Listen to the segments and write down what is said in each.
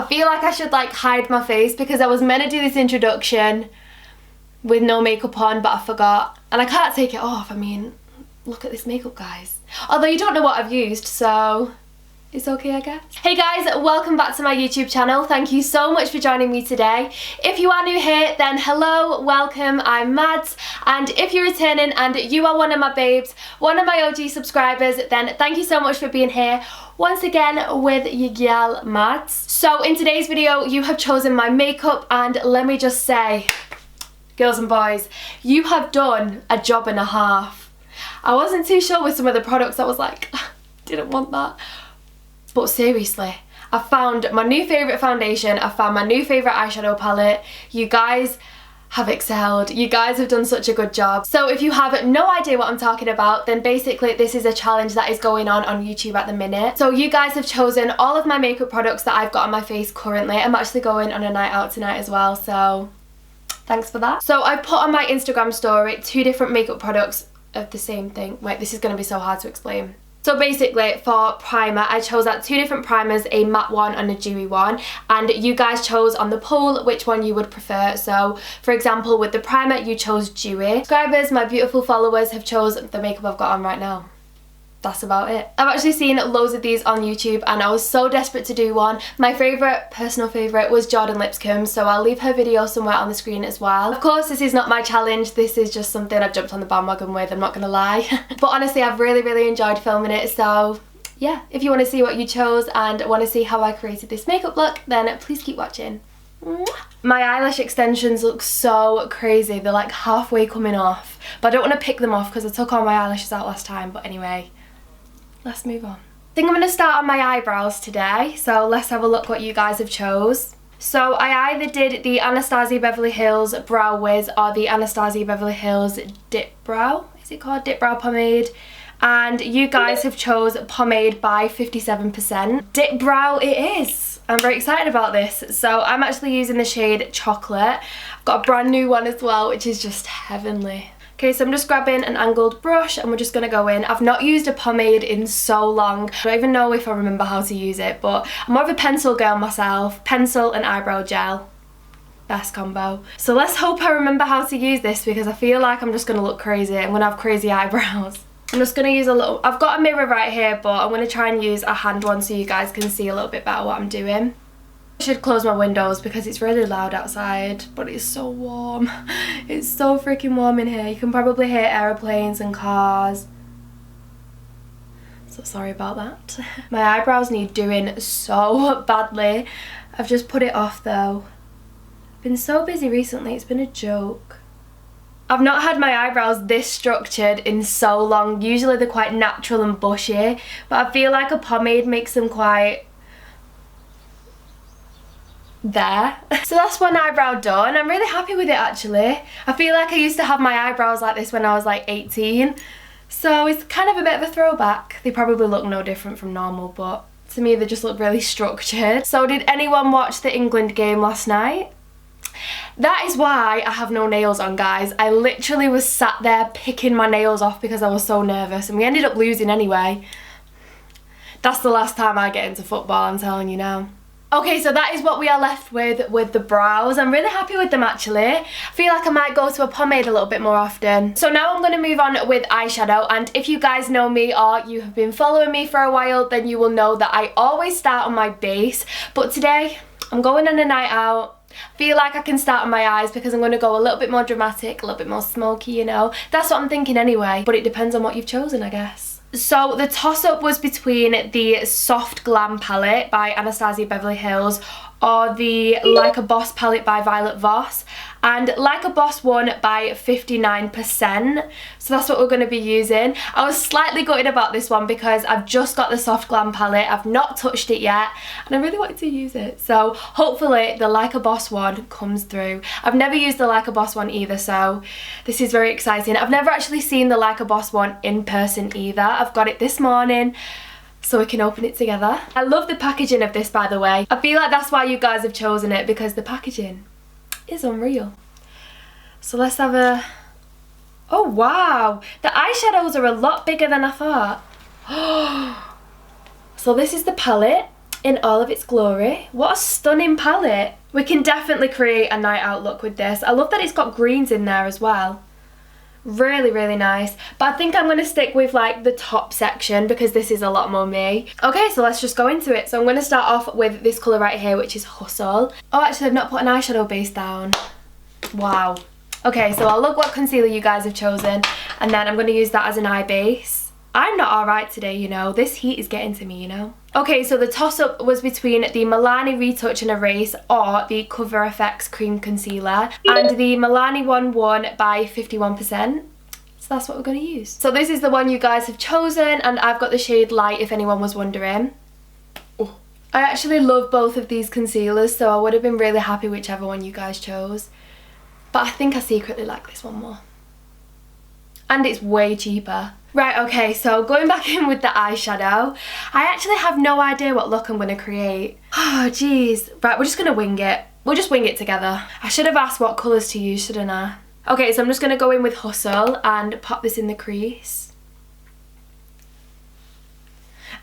feel like I should like hide my face because I was meant to do this introduction with no makeup on, but I forgot. And I can't take it off. I mean, look at this makeup, guys. Although you don't know what I've used, so it's okay, I guess. Hey guys, welcome back to my YouTube channel. Thank you so much for joining me today. If you are new here, then hello, welcome, I'm Mads. And if you're returning and you are one of my babes, one of my OG subscribers, then thank you so much for being here once again with your girl Mads. So in today's video, you have chosen my makeup, and let me just say, girls and boys, you have done a job and a half. I wasn't too sure with some of the products. I was like, didn't want that. But seriously, I found my new favourite foundation, I found my new favourite eyeshadow palette. You guys have excelled. You guys have done such a good job. So if you have no idea what I'm talking about, then basically this is a challenge that is going on YouTube at the minute. So you guys have chosen all of my makeup products that I've got on my face currently. I'm actually going on a night out tonight as well, so thanks for that. So I put on my Instagram story 2 different makeup products of the same thing. Wait, this is going to be so hard to explain. So basically for primer, I chose out 2 different primers, a matte one and a dewy one, and you guys chose on the poll which one you would prefer. So for example, with the primer you chose dewy. Subscribers, my beautiful followers, have chose the makeup I've got on right now. That's about it. I've actually seen loads of these on YouTube and I was so desperate to do one. My favourite, personal favourite, was Jordan Lipscomb, so I'll leave her video somewhere on the screen as well. Of course, this is not my challenge, this is just something I've jumped on the bandwagon with, I'm not gonna lie. But honestly, I've really enjoyed filming it, so yeah, if you want to see what you chose and want to see how I created this makeup look, then please keep watching. My eyelash extensions look so crazy, they're like halfway coming off, but I don't want to pick them off because I took all my eyelashes out last time. But anyway, let's move on. I think I'm going to start on my eyebrows today, so let's have a look what you guys have chose. So I either did the Anastasia Beverly Hills Brow Wiz or the Anastasia Beverly Hills Dip Brow, is it called? Dip Brow Pomade. And you guys have chose Pomade by 57%. Dip Brow it is. I'm very excited about this. So I'm actually using the shade Chocolate. I've got a brand new one as well, which is just heavenly. Okay, so I'm just grabbing an angled brush and we're just going to go in. I've not used a pomade in so long. I don't even know if I remember how to use it, but I'm more of a pencil girl myself. Pencil and eyebrow gel. Best combo. So let's hope I remember how to use this because I feel like I'm just going to look crazy. I'm going to have crazy eyebrows. I'm just going to use a little... I've got a mirror right here, but I'm going to try and use a hand one so you guys can see a little bit better what I'm doing. I should close my windows because it's really loud outside, but it's so warm. It's so freaking warm in here. You can probably hear aeroplanes and cars. So sorry about that. My eyebrows need doing so badly. I've just put it off though. I've been so busy recently, it's been a joke. I've not had my eyebrows this structured in so long. Usually they're quite natural and bushy, but I feel like a pomade makes them quite there. So that's one eyebrow done. I'm really happy with it actually. I feel like I used to have my eyebrows like this when I was like 18, so it's kind of a bit of a throwback. They probably look no different from normal, but to me they just look really structured. So did anyone watch the England game last night? That is why I have no nails on, guys. I literally was sat there picking my nails off because I was so nervous, and we ended up losing anyway. That's the last time I get into football, I'm telling you now. Okay, so that is what we are left with the brows. I'm really happy with them actually. I feel like I might go to a pomade a little bit more often. So now I'm going to move on with eyeshadow, and if you guys know me or you have been following me for a while, then you will know that I always start on my base. But today, I'm going on a night out. I feel like I can start on my eyes because I'm going to go a little bit more dramatic, a little bit more smoky, you know. That's what I'm thinking anyway, but it depends on what you've chosen, I guess. So the toss-up was between the Soft Glam palette by Anastasia Beverly Hills or the Like a Boss palette by Violet Voss, and Like a Boss won by 59%, so that's what we're going to be using. I was slightly gutted about this one because I've just got the Soft Glam palette, I've not touched it yet, and I really wanted to use it, so hopefully the Like a Boss one comes through. I've never used the Like a Boss one either, so this is very exciting. I've never actually seen the Like a Boss one in person either. I've got it this morning, so we can open it together. I love the packaging of this, by the way. I feel like that's why you guys have chosen it, because the packaging is unreal. So let's have a... Oh wow, the eyeshadows are a lot bigger than I thought. So this is the palette. in all of its glory. What a stunning palette. We can definitely create a night out look with this. I love that it's got greens in there as well. Really, really nice. But I think I'm going to stick with like the top section because this is a lot more me. Okay, so let's just go into it. So I'm going to start off with this colour right here, which is Hustle. Oh, actually I've not put an eyeshadow base down. Wow. Okay, so I'll look what concealer you guys have chosen and then I'm going to use that as an eye base. I'm not alright today, you know. This heat is getting to me, you know. Okay, so the toss-up was between the Milani Retouch and Erase or the Cover FX Cream Concealer and the Milani one won by 51%. So that's what we're going to use. So this is the one you guys have chosen and I've got the shade Light if anyone was wondering. Oh. I actually love both of these concealers, so I would have been really happy whichever one you guys chose. But I think I secretly like this one more. And it's way cheaper. Right, okay, so going back in with the eyeshadow. I actually have no idea what look I'm going to create. Oh, jeez. Right, we're just going to wing it. We'll just wing it together. I should have asked what colours to use, shouldn't I? Okay, so I'm just going to go in with Hustle and pop this in the crease.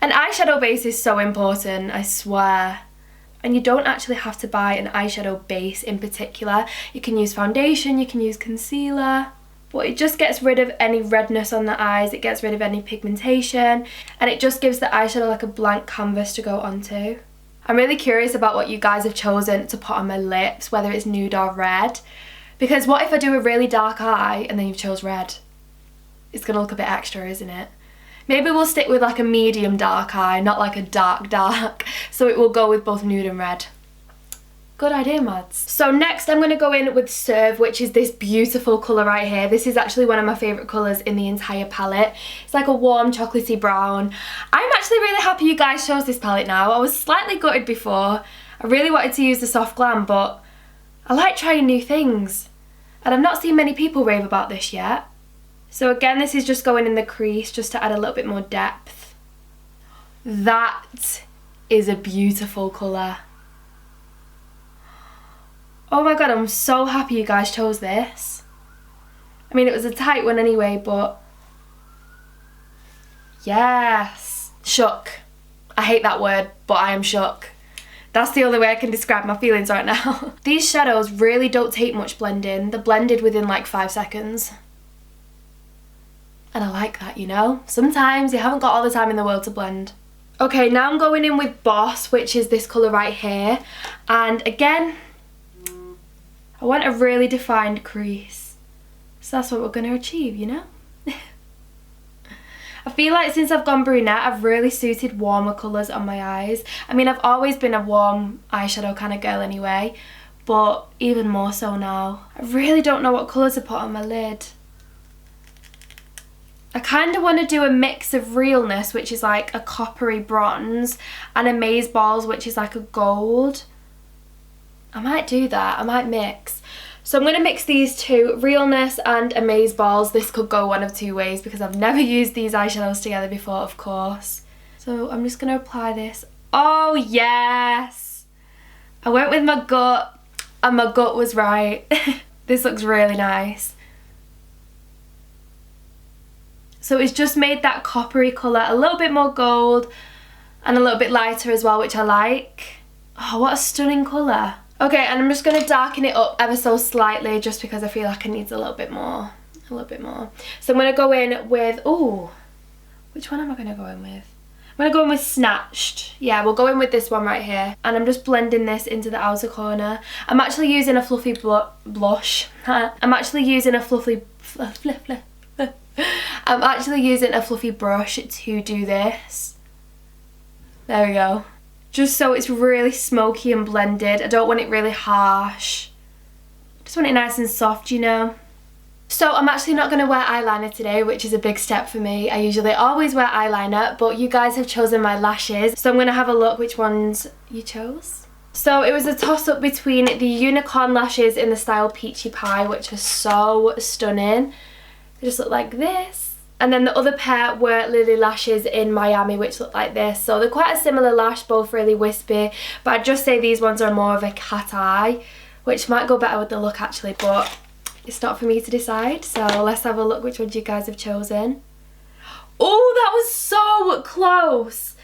An eyeshadow base is so important, I swear. And you don't actually have to buy an eyeshadow base in particular. You can use foundation, you can use concealer. But it just gets rid of any redness on the eyes, it gets rid of any pigmentation, and it just gives the eyeshadow like a blank canvas to go onto. I'm really curious about what you guys have chosen to put on my lips, whether it's nude or red. Because what if I do a really dark eye and then you've chose red? It's going to look a bit extra, isn't it? Maybe we'll stick with like a medium dark eye, not like a dark, so it will go with both nude and red. Good idea, Mads. So next I'm going to go in with Serve, which is this beautiful colour right here. This is actually one of my favourite colours in the entire palette. It's like a warm chocolatey brown. I'm actually really happy you guys chose this palette now. I was slightly gutted before. I really wanted to use the Soft Glam, but I like trying new things. And I've not seen many people rave about this yet. So again, this is just going in the crease just to add a little bit more depth. That is a beautiful colour. Oh my god, I'm so happy you guys chose this. I mean, it was a tight one anyway, but yes. Shook. I hate that word, but I am shook. That's the only way I can describe my feelings right now. These shadows really don't take much blending. They're blended within like 5 seconds. And I like that, you know? Sometimes you haven't got all the time in the world to blend. Okay, now I'm going in with Boss, which is this colour right here. And again, I want a really defined crease. So that's what we're going to achieve, you know? I feel like since I've gone brunette, I've really suited warmer colours on my eyes. I mean, I've always been a warm eyeshadow kind of girl anyway, but even more so now. I really don't know what colours to put on my lid. I kind of want to do a mix of Realness, which is like a coppery bronze, and Amazeballs, which is like a gold. I might do that, I might mix. So I'm going to mix these two, Realness and Amazeballs. This could go one of two ways because I've never used these eyeshadows together before, of course. So I'm just going to apply this. Oh yes! I went with my gut and my gut was right. This looks really nice. So it's just made that coppery colour a little bit more gold and a little bit lighter as well, which I like. Oh, what a stunning colour. Okay, and I'm just going to darken it up ever so slightly just because I feel like it needs a little bit more. So I'm going to go in with, ooh, which one am I going to go in with? I'm going to go in with Snatched. Yeah, we'll go in with this one right here. And I'm just blending this into the outer corner. I'm actually using a fluffy blush. I'm actually using a fluffy I'm actually using a fluffy brush to do this. There we go. Just so it's really smoky and blended. I don't want it really harsh. Just want it nice and soft, you know. So I'm actually not going to wear eyeliner today, which is a big step for me. I usually always wear eyeliner, but you guys have chosen my lashes. So I'm going to have a look which ones you chose. So it was a toss-up between the unicorn lashes in the style Peachy Pie, which are so stunning. They just look like this. And then the other pair were Lily lashes in Miami, which look like this. So they're quite a similar lash, both really wispy. But I'd just say these ones are more of a cat eye, which might go better with the look actually, but it's not for me to decide. So let's have a look which ones you guys have chosen. Oh, that was so close.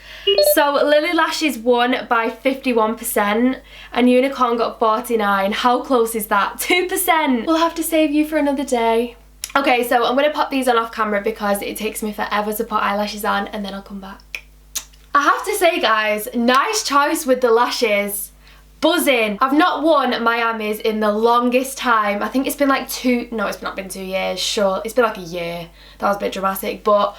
So Lily Lashes won by 51% and Unicorn got 49. How close is that? 2%. We'll have to save you for another day. Okay, so I'm going to pop these on off camera because it takes me forever to put eyelashes on and then I'll come back. I have to say guys, nice choice with the lashes. Buzzing. I've not worn Miami's in the longest time. I think it's been like no, it's not been 2 years, sure. It's been like a year. That was a bit dramatic, but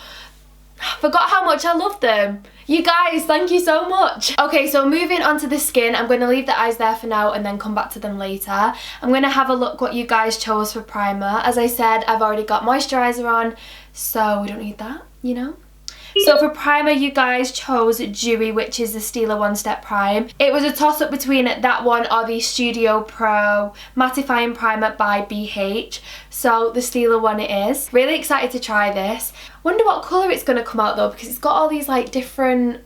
I forgot how much I love them. You guys, thank you so much. Okay, so moving on to the skin, I'm going to leave the eyes there for now and then come back to them later. I'm going to have a look what you guys chose for primer. As I said, I've already got moisturiser on, so we don't need that, you know. So for primer, you guys chose Dewy, which is the Stila One Step Prime. It was a toss-up between that one or the Studio Pro Mattifying Primer by BH. So the Stila one it is. Really excited to try this. Wonder what colour it's going to come out though, because it's got all these like different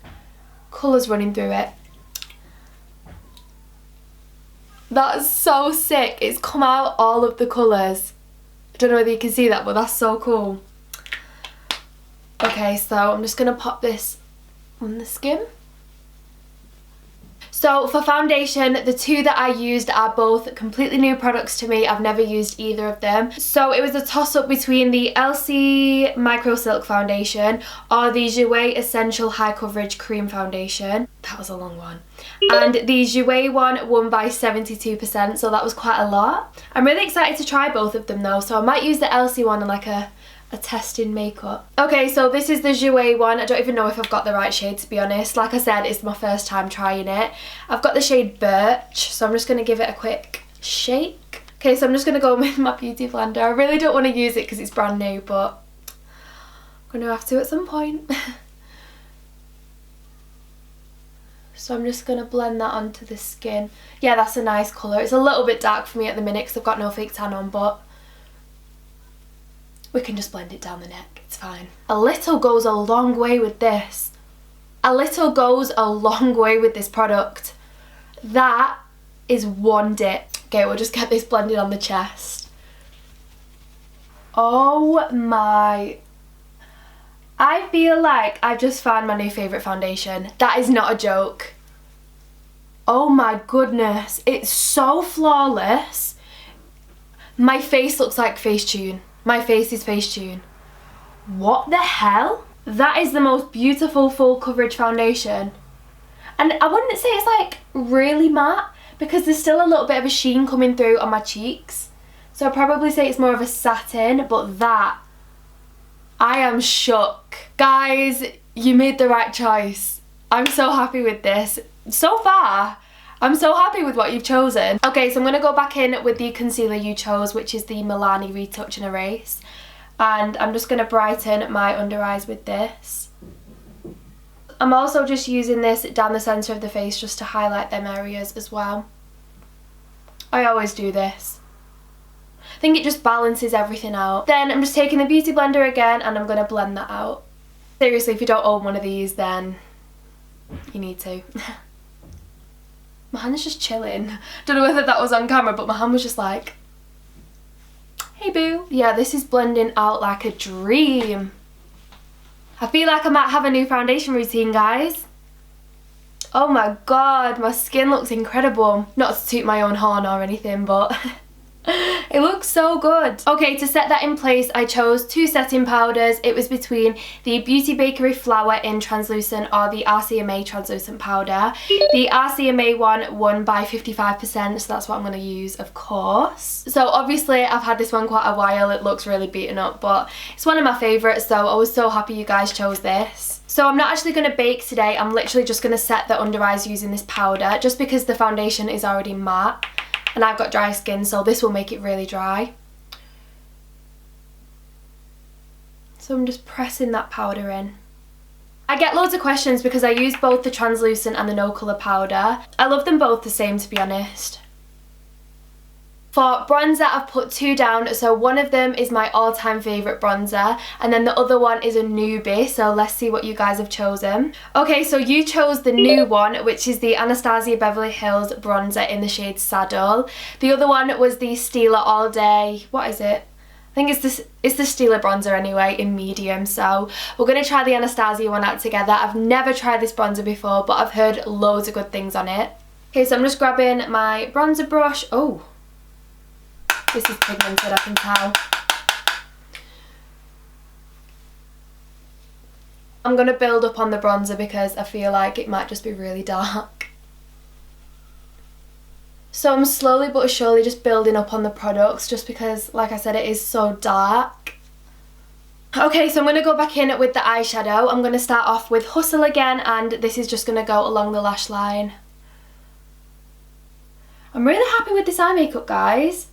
colours running through it. That's so sick. It's come out all of the colours. I don't know whether you can see that, but that's so cool. Okay, so I'm just going to pop this on the skin. So for foundation, the two that I used are both completely new products to me. I've never used either of them. So it was a toss-up between the LC Micro Silk Foundation or the Jouer Essential High Coverage Cream Foundation. That was a long one. And the Jouer one won by 72%, so that was quite a lot. I'm really excited to try both of them though, so I might use the LC one on like a test in makeup. Okay, so this is the Jouer one. I don't even know if I've got the right shade, to be honest. Like I said, it's my first time trying it. I've got the shade Birch, so I'm just going to give it a quick shake. Okay, so I'm just going to go with my beauty blender. I really don't want to use it because it's brand new, but I'm going to have to at some point. So I'm just going to blend that onto the skin. Yeah, that's a nice colour. It's a little bit dark for me at the minute because I've got no fake tan on, but we can just blend it down the neck, it's fine. A little goes a long way with this. A little goes a long way with this product. That is one dip. Okay, we'll just get this blended on the chest. Oh my. I feel like I've just found my new favourite foundation. That is not a joke. Oh my goodness, it's so flawless. My face looks like Facetune. My face is Facetune. What the hell? That is the most beautiful full coverage foundation. And I wouldn't say it's like really matte because there's still a little bit of a sheen coming through on my cheeks. So I'd probably say it's more of a satin, but that, I am shook. Guys, you made the right choice. I'm so happy with this. So far, I'm so happy with what you've chosen. Okay, so I'm going to go back in with the concealer you chose, which is the Milani Retouch and Erase. And I'm just going to brighten my under eyes with this. I'm also just using this down the centre of the face just to highlight them areas as well. I always do this. I think it just balances everything out. Then I'm just taking the Beauty Blender again and I'm going to blend that out. Seriously, if you don't own one of these, then you need to. My hand's just chilling. Don't know whether that was on camera, but my hand was just like, hey boo. Yeah, this is blending out like a dream. I feel like I might have a new foundation routine, guys. Oh my god, my skin looks incredible. Not to toot my own horn or anything, but it looks so good. Okay, to set that in place, I chose two setting powders. It was between the Beauty Bakery Flower in Translucent or the RCMA Translucent Powder. The RCMA one won by 55%, so that's what I'm going to use, of course. So obviously, I've had this one quite a while. It looks really beaten up, but it's one of my favourites, so I was so happy you guys chose this. So I'm not actually going to bake today. I'm literally just going to set the under eyes using this powder, just because the foundation is already matte. And I've got dry skin, so this will make it really dry. So I'm just pressing that powder in. I get loads of questions because I use both the translucent and the no colour powder. I love them both the same, to be honest. For bronzer, I've put two down, so one of them is my all-time favourite bronzer, and then the other one is a newbie, so let's see what you guys have chosen. Okay, so you chose the new one, which is the Anastasia Beverly Hills bronzer in the shade Saddle. The other one was the Stila All Day, what is it? I think it's the Stila bronzer anyway, in medium. So we're going to try the Anastasia one out together. I've never tried this bronzer before, but I've heard loads of good things on it. Okay, so I'm just grabbing my bronzer brush. Oh, this is pigmented, I can tell. I'm going to build up on the bronzer because I feel like it might just be really dark. So I'm slowly but surely just building up on the products just because, like I said, it is so dark. Okay, so I'm going to go back in with the eyeshadow. I'm going to start off with Hustle again, and this is just going to go along the lash line. I'm really happy with this eye makeup, guys.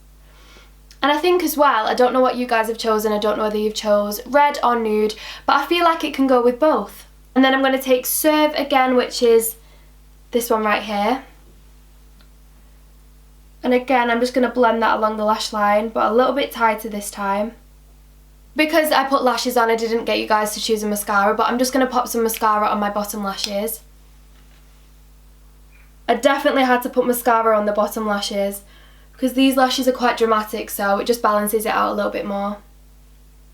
And I think as well, I don't know what you guys have chosen, I don't know whether you've chose red or nude, but I feel like it can go with both. And then I'm going to take Serve again, which is this one right here. And again, I'm just going to blend that along the lash line, but a little bit tighter this time. Because I put lashes on, I didn't get you guys to choose a mascara, but I'm just going to pop some mascara on my bottom lashes. I definitely had to put mascara on the bottom lashes because these lashes are quite dramatic, so it just balances it out a little bit more.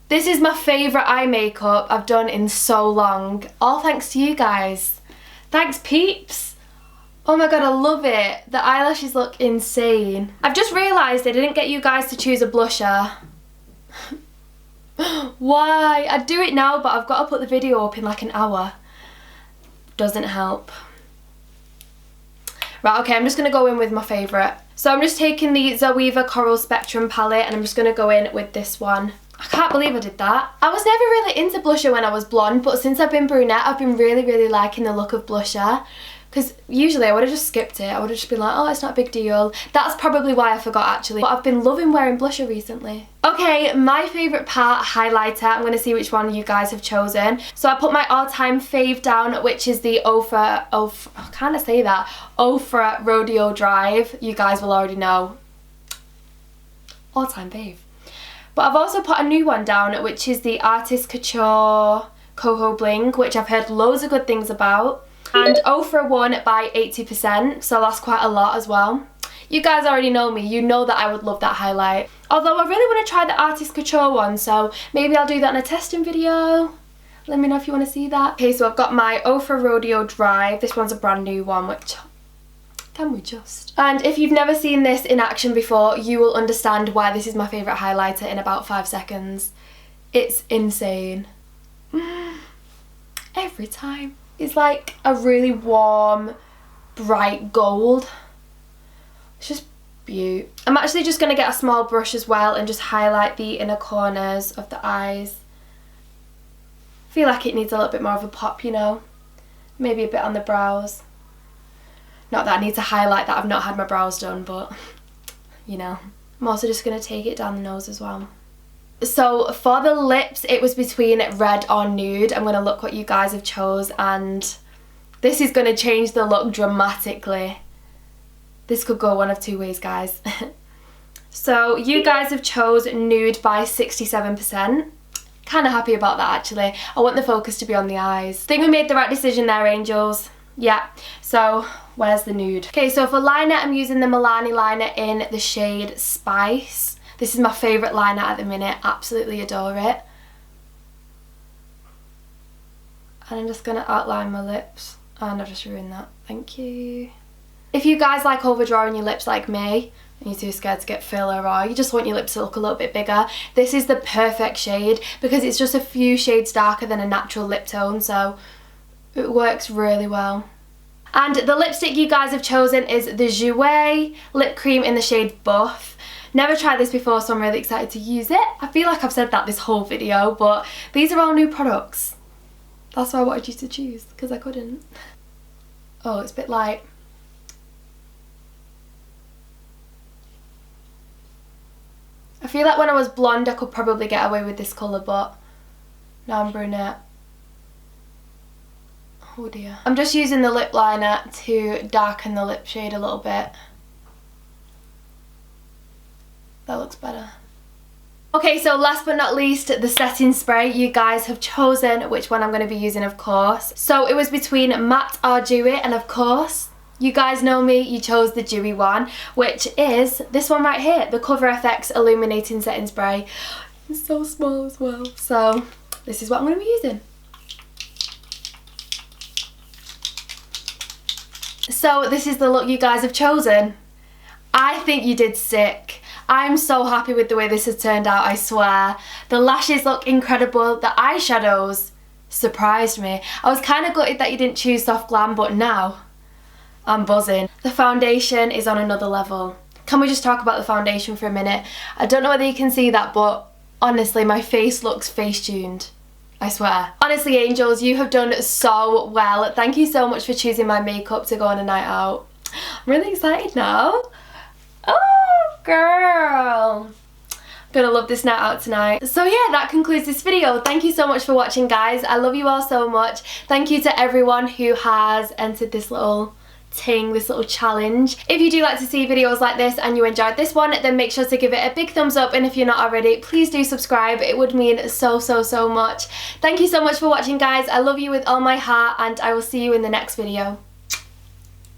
This is my favourite eye makeup I've done in so long, all thanks to you guys. Thanks, peeps. Oh my god, I love it. The eyelashes look insane. I've just realised I didn't get you guys to choose a blusher. Why? I'd do it now, but I've got to put the video up in like an hour. Doesn't help. Right, okay, I'm just going to go in with my favourite. So I'm just taking the Zoeva Coral Spectrum palette and I'm just going to go in with this one. I can't believe I did that. I was never really into blusher when I was blonde, but since I've been brunette, I've been really liking the look of blusher. Because usually I would have just skipped it. I would have just been like, oh, it's not a big deal. That's probably why I forgot actually. But I've been loving wearing blusher recently. Okay, my favourite part, highlighter. I'm going to see which one you guys have chosen. So I put my all-time fave down, which is the Ofra Rodeo Drive. You guys will already know. All-time fave. But I've also put a new one down, which is the Artist Couture Coho Bling, which I've heard loads of good things about. And Ofra won by 80%, so that's quite a lot as well. You guys already know me, you know that I would love that highlight. Although I really want to try the Artist Couture one, so maybe I'll do that in a testing video. Let me know if you want to see that. Okay, so I've got my Ofra Rodeo Drive. This one's a brand new one, which can we just? And if you've never seen this in action before, you will understand why this is my favourite highlighter in about 5 seconds. It's insane. Every time. It's like a really warm, bright gold. It's just beautiful. I'm actually just going to get a small brush as well and just highlight the inner corners of the eyes. I feel like it needs a little bit more of a pop, you know. Maybe a bit on the brows. Not that I need to highlight that I've not had my brows done, but, you know. I'm also just going to take it down the nose as well. So for the lips, it was between red or nude. I'm going to look what you guys have chose, and this is going to change the look dramatically. This could go one of two ways, guys. So you guys have chose nude by 67%. Kind of happy about that actually. I want the focus to be on the eyes. Think we made the right decision there, angels. Yeah, so where's the nude? Okay, so for liner, I'm using the Milani liner in the shade Spice. This is my favourite liner at the minute, absolutely adore it. And I'm just going to outline my lips. And I've just ruined that, thank you. If you guys like overdrawing your lips like me, and you're too scared to get filler, or you just want your lips to look a little bit bigger, this is the perfect shade because it's just a few shades darker than a natural lip tone, so it works really well. And the lipstick you guys have chosen is the Jouer lip cream in the shade Buff. Never tried this before, so I'm really excited to use it. I feel like I've said that this whole video, but these are all new products. That's why I wanted you to choose, because I couldn't. Oh, it's a bit light. I feel like when I was blonde, I could probably get away with this colour, but now I'm brunette. Oh dear. I'm just using the lip liner to darken the lip shade a little bit. That looks better. Okay, so last but not least, the setting spray. You guys have chosen which one I'm going to be using, of course. So it was between matte or dewy, and of course, you guys know me, you chose the dewy one, which is this one right here, the Cover FX Illuminating Setting Spray. It's so small as well. So this is what I'm going to be using. So this is the look you guys have chosen. I think you did sick. I'm so happy with the way this has turned out, I swear. The lashes look incredible. The eyeshadows surprised me. I was kind of gutted that you didn't choose Soft Glam, but now I'm buzzing. The foundation is on another level. Can we just talk about the foundation for a minute? I don't know whether you can see that, but honestly, my face looks face-tuned. I swear. Honestly, angels, you have done so well. Thank you so much for choosing my makeup to go on a night out. I'm really excited now. Oh, girl. I'm gonna love this night out tonight. So yeah, that concludes this video. Thank you so much for watching, guys. I love you all so much. Thank you to everyone who has entered this little challenge. If you do like to see videos like this and you enjoyed this one, then make sure to give it a big thumbs up, and if you're not already, please do subscribe. It would mean so much. Thank you so much for watching, guys. I love you with all my heart, and I will see you in the next video.